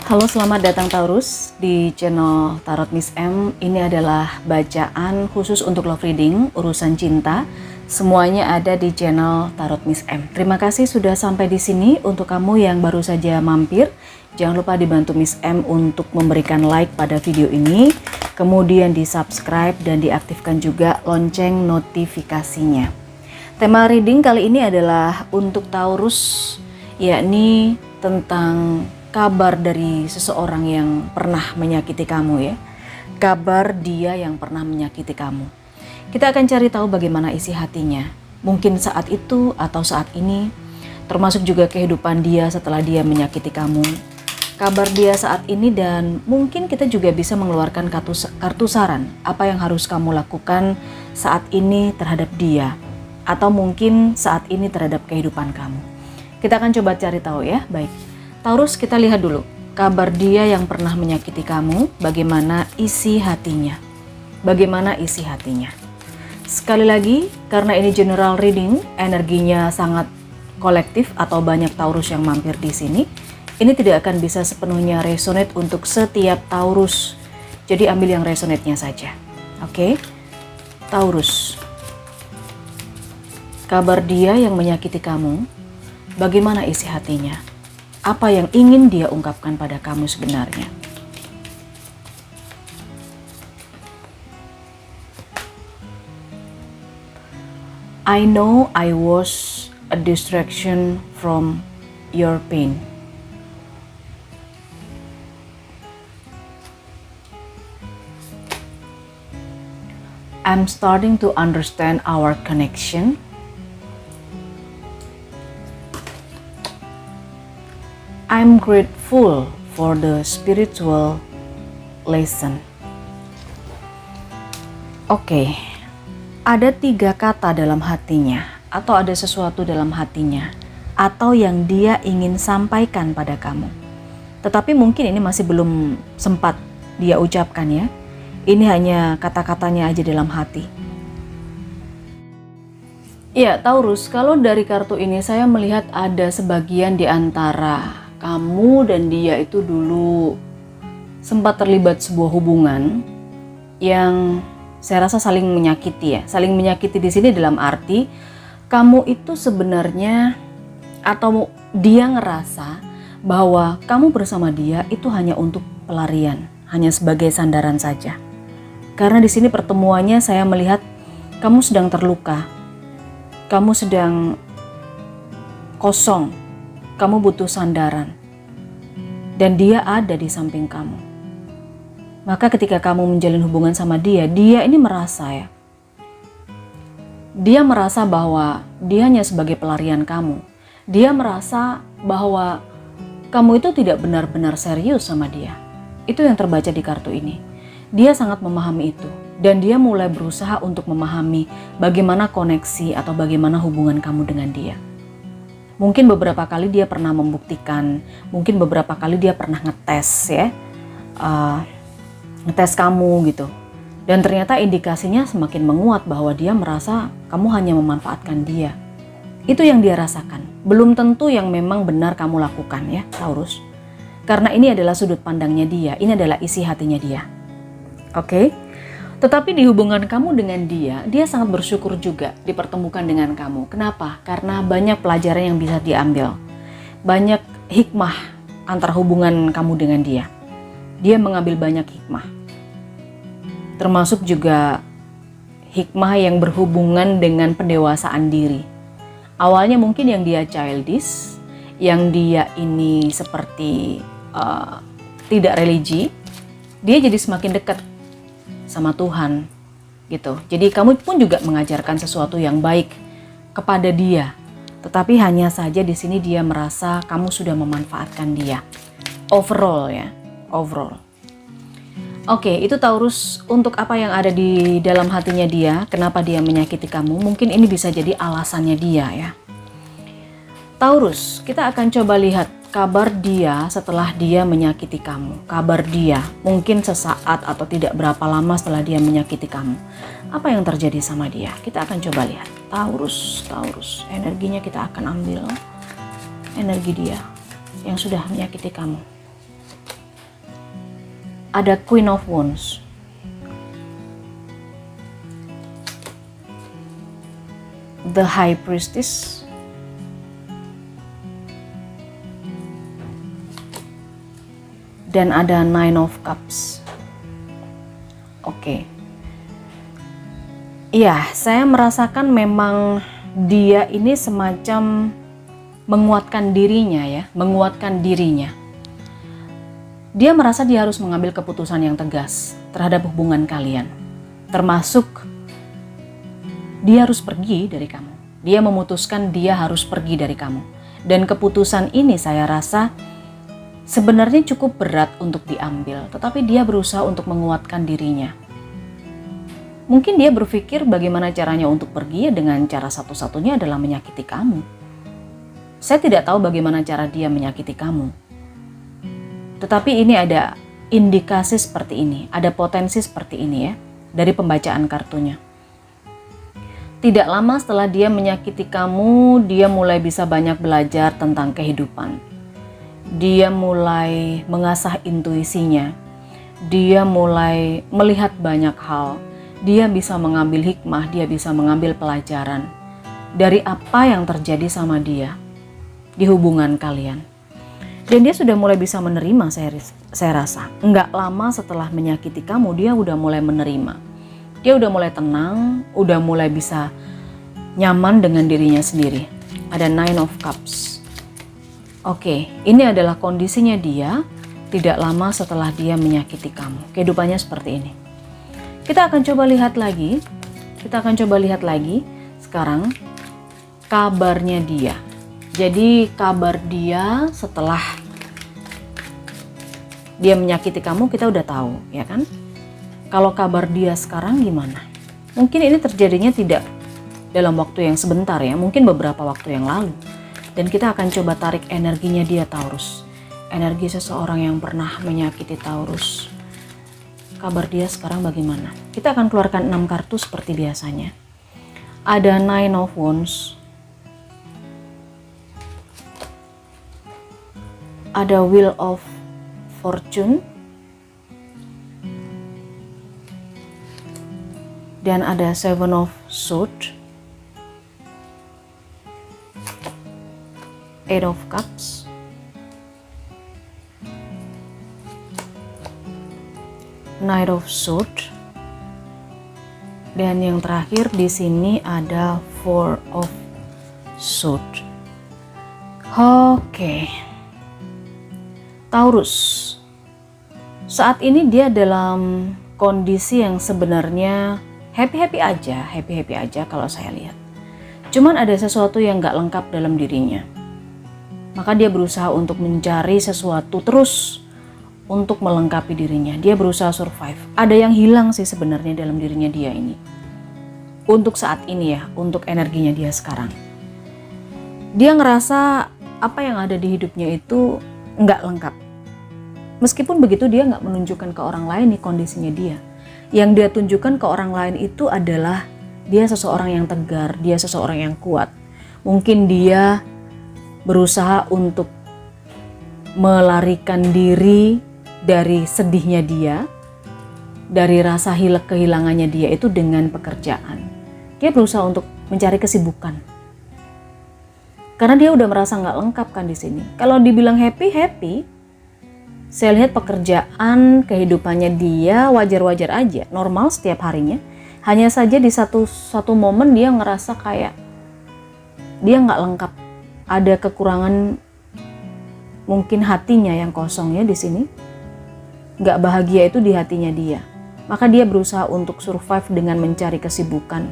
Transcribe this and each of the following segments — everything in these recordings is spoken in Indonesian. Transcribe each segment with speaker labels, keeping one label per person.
Speaker 1: Halo, selamat datang Taurus di channel Tarot Miss M. Ini adalah bacaan khusus untuk love reading, urusan cinta. Semuanya ada di channel Tarot Miss M. Terima kasih sudah sampai di sini. Untuk kamu yang baru saja mampir, jangan lupa dibantu Miss M untuk memberikan like pada video ini, kemudian di subscribe dan diaktifkan juga lonceng notifikasinya. Tema reading kali ini adalah untuk Taurus, yakni tentang kabar dari seseorang yang pernah menyakiti kamu ya. Kabar dia yang pernah menyakiti kamu. Kita akan cari tahu bagaimana isi hatinya. Mungkin saat itu atau saat ini. Termasuk juga kehidupan dia setelah dia menyakiti kamu. Kabar dia saat ini, dan mungkin kita juga bisa mengeluarkan kartu saran. Apa yang harus kamu lakukan saat ini terhadap dia. Atau mungkin saat ini terhadap kehidupan kamu. Kita akan coba cari tahu ya. Baik. Taurus, kita lihat dulu kabar dia yang pernah menyakiti kamu, bagaimana isi hatinya. Bagaimana isi hatinya. Sekali lagi, karena ini general reading, energinya sangat kolektif atau banyak Taurus yang mampir di sini. Ini tidak akan bisa sepenuhnya resonate untuk setiap Taurus. Jadi ambil yang resonate-nya saja. Oke? Taurus. Kabar dia yang menyakiti kamu, bagaimana isi hatinya? Apa yang ingin dia ungkapkan pada kamu sebenarnya? I know I was a distraction from your pain. I'm starting to understand our connection. I'm grateful for the spiritual lesson. Oke, ada 3 kata dalam hatinya, atau ada sesuatu dalam hatinya, atau yang dia ingin sampaikan pada kamu. Tetapi mungkin ini masih belum sempat dia ucapkan ya. Ini hanya kata-katanya aja dalam hati. Ya, Taurus, kalau dari kartu ini saya melihat ada sebagian di antara kamu dan dia itu dulu sempat terlibat sebuah hubungan yang saya rasa saling menyakiti ya. Saling menyakiti di sini dalam arti kamu itu sebenarnya atau dia ngerasa bahwa kamu bersama dia itu hanya untuk pelarian, hanya sebagai sandaran saja. Karena di sini pertemuannya saya melihat kamu sedang terluka. Kamu sedang kosong. Kamu butuh sandaran, dan dia ada di samping kamu. Maka ketika kamu menjalin hubungan sama dia, dia ini merasa ya, dia merasa bahwa dia hanya sebagai pelarian kamu. Dia merasa bahwa kamu itu tidak benar-benar serius sama dia. Itu yang terbaca di kartu ini. Dia sangat memahami itu, dan dia mulai berusaha untuk memahami bagaimana koneksi atau bagaimana hubungan kamu dengan dia. Mungkin beberapa kali dia pernah membuktikan, mungkin beberapa kali dia pernah ngetes ya, ngetes kamu gitu. Dan ternyata indikasinya semakin menguat bahwa dia merasa kamu hanya memanfaatkan dia. Itu yang dia rasakan. Belum tentu yang memang benar kamu lakukan ya, Taurus. Karena ini adalah sudut pandangnya dia, ini adalah isi hatinya dia. Oke? Tetapi di hubungan kamu dengan dia sangat bersyukur juga dipertemukan dengan kamu. Kenapa? Karena banyak pelajaran yang bisa diambil. Banyak hikmah antara hubungan kamu dengan dia. Dia mengambil banyak hikmah. Termasuk juga hikmah yang berhubungan dengan pendewasaan diri. Awalnya mungkin yang dia childish, yang dia ini seperti tidak religi, dia jadi semakin dekat sama Tuhan gitu. Jadi kamu pun juga mengajarkan sesuatu yang baik kepada dia. Tetapi hanya saja di sini dia merasa kamu sudah memanfaatkan dia. Overall ya, overall. Oke, itu Taurus untuk apa yang ada di dalam hatinya dia, kenapa dia menyakiti kamu. Mungkin ini bisa jadi alasannya dia ya. Taurus, kita akan coba lihat kabar dia setelah dia menyakiti kamu. Kabar dia mungkin sesaat atau tidak berapa lama setelah dia menyakiti kamu. Apa yang terjadi sama dia? Kita akan coba lihat. Taurus, energinya kita akan ambil. Energi dia yang sudah menyakiti kamu. ada Queen of Wands. The High Priestess. Dan ada Nine of Cups. Oke. Iya, saya merasakan memang dia ini semacam menguatkan dirinya ya, menguatkan dirinya. Dia merasa dia harus mengambil keputusan yang tegas terhadap hubungan kalian. Termasuk dia harus pergi dari kamu. Dia memutuskan dia harus pergi dari kamu. Dan keputusan ini saya rasa sebenarnya cukup berat untuk diambil, tetapi dia berusaha untuk menguatkan dirinya. Mungkin dia berpikir bagaimana caranya untuk pergi, ya dengan cara satu-satunya adalah menyakiti kamu. Saya tidak tahu bagaimana cara dia menyakiti kamu. Tetapi ini ada indikasi seperti ini, ada potensi seperti ini ya, dari pembacaan kartunya. Tidak lama setelah dia menyakiti kamu, dia mulai bisa banyak belajar tentang kehidupan. Dia mulai mengasah intuisinya. Dia mulai melihat banyak hal. Dia bisa mengambil hikmah, dia bisa mengambil pelajaran dari apa yang terjadi sama dia di hubungan kalian. Dan dia sudah mulai bisa menerima, saya rasa. Enggak lama setelah menyakiti kamu, dia udah mulai menerima. Dia udah mulai tenang, udah mulai bisa nyaman dengan dirinya sendiri. Ada Nine of Cups. Oke, ini adalah kondisinya dia tidak lama setelah dia menyakiti kamu. Kehidupannya seperti ini. Kita akan coba lihat lagi. Sekarang kabarnya dia. Jadi kabar dia setelah dia menyakiti kamu kita udah tahu, ya kan? Kalau kabar dia sekarang gimana? Mungkin ini terjadinya tidak dalam waktu yang sebentar ya, mungkin beberapa waktu yang lalu. Dan kita akan coba tarik energinya dia, Taurus. Energi seseorang yang pernah menyakiti Taurus. Kabar dia sekarang bagaimana? Kita akan keluarkan 6 kartu seperti biasanya. Ada Nine of Wands. Ada Wheel of Fortune. Dan ada Seven of Swords. Eight of Cups. Knight of Swords. Dan yang terakhir di sini ada Four of Swords. Oke. Taurus. Saat ini dia dalam kondisi yang sebenarnya happy-happy aja kalau saya lihat. Cuman ada sesuatu yang gak lengkap dalam dirinya. Maka dia berusaha untuk mencari sesuatu terus untuk melengkapi dirinya. Dia berusaha survive. Ada yang hilang sih sebenarnya dalam dirinya dia ini. Untuk saat ini ya, untuk energinya dia sekarang. Dia ngerasa apa yang ada di hidupnya itu nggak lengkap. Meskipun begitu dia nggak menunjukkan ke orang lain nih kondisinya dia. Yang dia tunjukkan ke orang lain itu adalah dia seseorang yang tegar, dia seseorang yang kuat. Mungkin dia berusaha untuk melarikan diri dari sedihnya dia, dari rasa kehilangannya dia itu dengan pekerjaan. Dia berusaha untuk mencari kesibukan. Karena dia udah merasa nggak lengkap kan di sini. Kalau dibilang happy, saya lihat pekerjaan kehidupannya dia wajar-wajar aja, normal setiap harinya. Hanya saja di satu momen dia ngerasa kayak dia nggak lengkap. Ada kekurangan, mungkin hatinya yang kosong ya di sini. Nggak bahagia itu di hatinya dia. Maka dia berusaha untuk survive dengan mencari kesibukan.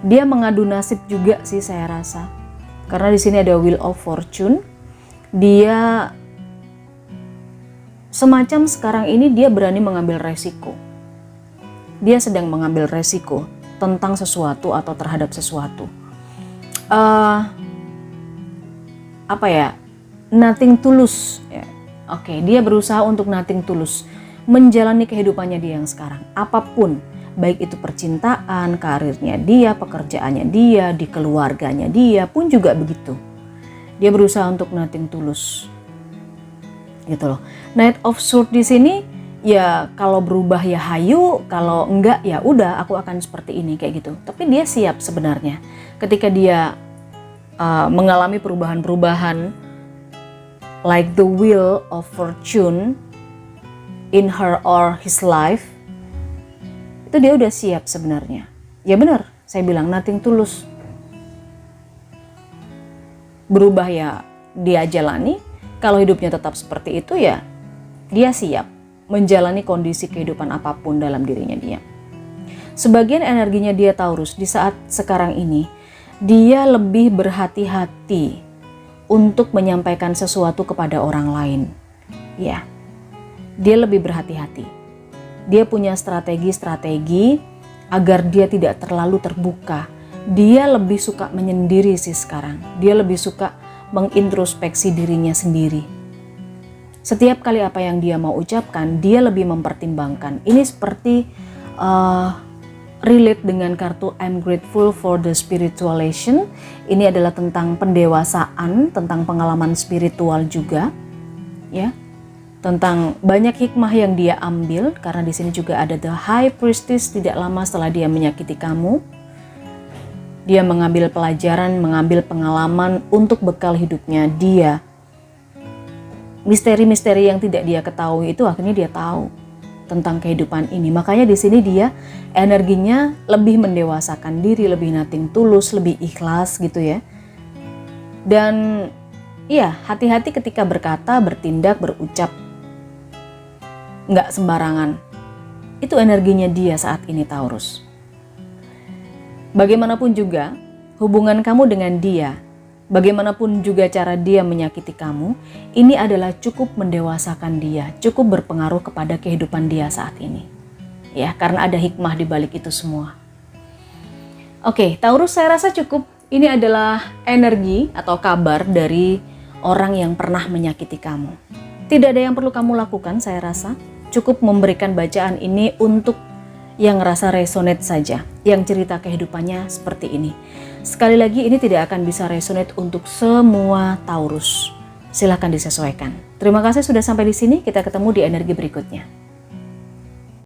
Speaker 1: Dia mengadu nasib juga sih saya rasa. Karena di sini ada Wheel of Fortune. Dia semacam sekarang ini dia berani mengambil resiko. Dia sedang mengambil resiko tentang sesuatu atau terhadap sesuatu. Nothing tulus. Ya. Oke, dia berusaha untuk nothing tulus. Menjalani kehidupannya dia yang sekarang. Apapun, baik itu percintaan, karirnya dia, pekerjaannya dia, di keluarganya dia pun juga begitu. Dia berusaha untuk nothing tulus. gitu loh. Knight of Swords di sini ya kalau berubah ya hayu, kalau enggak ya udah aku akan seperti ini kayak gitu. Tapi dia siap sebenarnya ketika dia mengalami perubahan-perubahan like the wheel of fortune in her or his life. Itu dia udah siap sebenarnya. Ya benar, saya bilang nothing tulus. Berubah ya dia jalani. Kalau hidupnya tetap seperti itu ya dia siap menjalani kondisi kehidupan apapun dalam dirinya dia. Sebagian energinya dia Taurus di saat sekarang ini, dia lebih berhati-hati untuk menyampaikan sesuatu kepada orang lain. Ya, dia lebih berhati-hati. Dia punya strategi-strategi agar dia tidak terlalu terbuka. Dia lebih suka menyendiri sih sekarang. Dia lebih suka mengintrospeksi dirinya sendiri. Setiap kali apa yang dia mau ucapkan, dia lebih mempertimbangkan. Ini seperti relate dengan kartu I'm grateful for the spiritualization. Ini adalah tentang pendewasaan, tentang pengalaman spiritual juga, ya. Tentang banyak hikmah yang dia ambil, karena di sini juga ada the high priestess. Tidak lama setelah dia menyakiti kamu, dia mengambil pelajaran, mengambil pengalaman untuk bekal hidupnya dia. Misteri-misteri yang tidak dia ketahui itu akhirnya dia tahu tentang kehidupan ini. Makanya di sini dia energinya lebih mendewasakan diri, lebih nothing tulus, lebih ikhlas gitu ya. Dan iya, hati-hati ketika berkata, bertindak, berucap. Nggak sembarangan. Itu energinya dia saat ini Taurus. Bagaimanapun juga hubungan kamu dengan dia, bagaimanapun juga cara dia menyakiti kamu, ini adalah cukup mendewasakan dia, cukup berpengaruh kepada kehidupan dia saat ini. Ya, karena ada hikmah di balik itu semua. Oke, Taurus, saya rasa cukup. Ini adalah energi atau kabar dari orang yang pernah menyakiti kamu. Tidak ada yang perlu kamu lakukan, saya rasa. Cukup memberikan bacaan ini untuk yang ngerasa resonate saja, yang cerita kehidupannya seperti ini. Sekali lagi, ini tidak akan bisa resonate untuk semua Taurus. Silahkan disesuaikan. Terima kasih sudah sampai di sini. Kita ketemu di energi berikutnya.